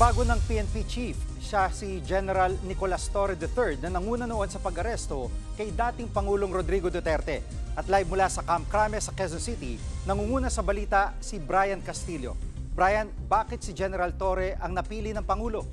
Bago ng PNP chief, siya si General Nicolas Torre III na nanguna noon sa pag-aresto kay dating Pangulong Rodrigo Duterte. At live mula sa Camp Crame sa Quezon City, nangunguna sa balita si Brian Castillo. Brian, bakit si General Torre ang napili ng Pangulo?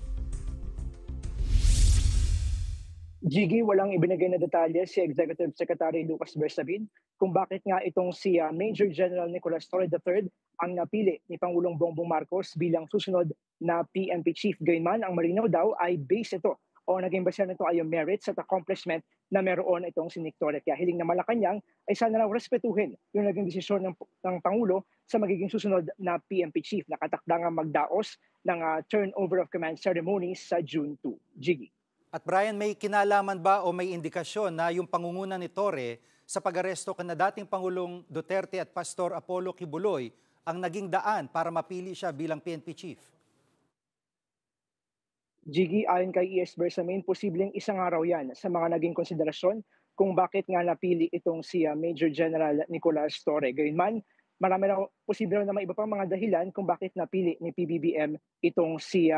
Jiggy, walang ibinigay na detalye si Executive Secretary Lucas Bersamin kung bakit nga itong si Major General Nicolas Torre III ang napili ni Pangulong Bongbong Marcos bilang susunod na PNP chief. Gayunman, ang malinaw daw ay base ito o naging basehan nito ay yung merits at accomplishment na meron itong si Nick Torre. Kaya hiling na Malacanang ay sana raw respetuhin yung naging desisyon ng Pangulo sa magiging susunod na PNP chief na katakdangang magdaos ng turnover of command ceremonies sa June 2. Jiggy. At Brian, may kinalaman ba o may indikasyon na yung pangunguna ni Torre sa pag-aresto kana dating Pangulong Duterte at Pastor Apollo Kibuloy ang naging daan para mapili siya bilang PNP chief? Jiggy, ayon kay ES Bersamin, posibleng isang araw yan sa mga naging konsiderasyon kung bakit nga napili itong si Major General Nicolas Torre. Gayunman, marami na posible na may iba pang mga dahilan kung bakit napili ni PBBM itong si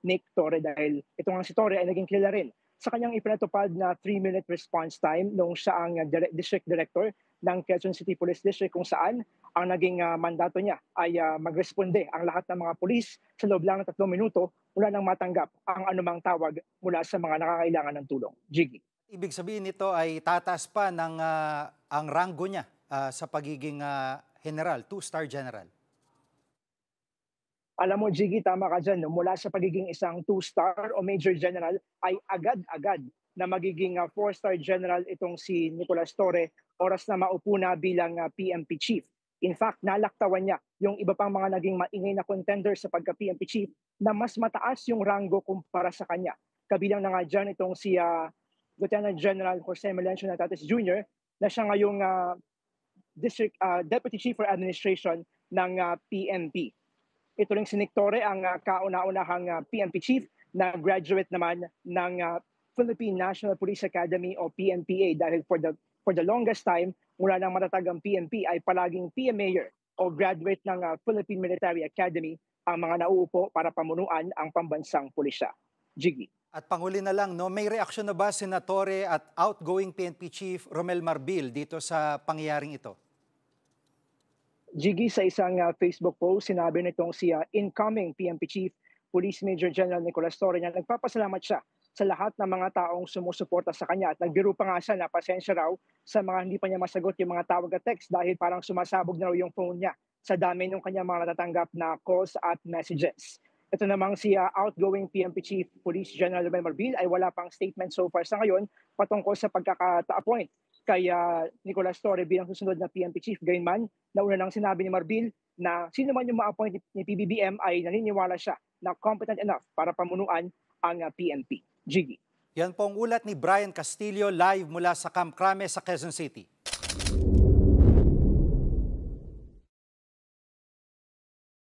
Nick Torre dahil itong si Torre ay naging kilala rin sa kanyang ipinatupad na 3-minute response time noong siya ang district director ng Quezon City Police District kung saan ang naging mandato niya ay magresponde ang lahat ng mga pulis sa loob lang ng 3 minuto mula nang matanggap ang anumang tawag mula sa mga nakakailangan ng tulong. Jiggy. Ibig sabihin nito ay tataas pa ng ang ranggo niya sa pagiging general, 2-star general. Alam mo, Jiggy, tama ka dyan. No? Mula sa pagiging isang 2-star o Major General ay agad-agad na magiging 4-star General itong si Nicolas Torre oras na maupo na bilang PNP Chief. In fact, nalaktawan niya yung iba pang mga naging maingay na contender sa pagka-PNP Chief na mas mataas yung ranggo kumpara sa kanya. Kabilang na nga dyan itong si Lieutenant General Jose Melencio Natates Jr. na siya ngayong Deputy Chief for Administration ng PNP. Ito rin si Nick Torre ang kauna-unahang PNP chief na graduate naman ng Philippine National Police Academy o PNPA dahil for the longest time mula ng matatag ang PNP ay palaging PMAyer o graduate ng Philippine Military Academy ang mga nauupo para pamunuan ang pambansang pulisya. Jiggy. At panghuli na lang, no, may reaksyon na ba si Torre at outgoing PNP chief Romel Marbil dito sa pangyayaring ito? Jiggy, sa isang Facebook post, sinabi nitong si incoming PNP Chief Police Major General Nicolas Torre na nagpapasalamat siya sa lahat ng mga taong sumusuporta sa kanya at nagbiro pa nga siya na pasensya raw sa mga hindi pa niya masagot yung mga tawag at text dahil parang sumasabog na raw yung phone niya sa dami ng kanyang mga natatanggap na calls at messages. Ito namang si outgoing PNP Chief Police General Romel Marbil ay wala pang statement so far sa ngayon patungkol sa pagkaka-appoint kay Nicolas Torre bilang susunod na PNP Chief. Gayunman, nauna nang sinabi ni Marbil na sino man yung ma-appoint ni PBBM ay naniniwala siya na competent enough para pamunuan ang PNP. Jiggy. Yan po ang ulat ni Brian Castillo live mula sa Camp Crame sa Quezon City.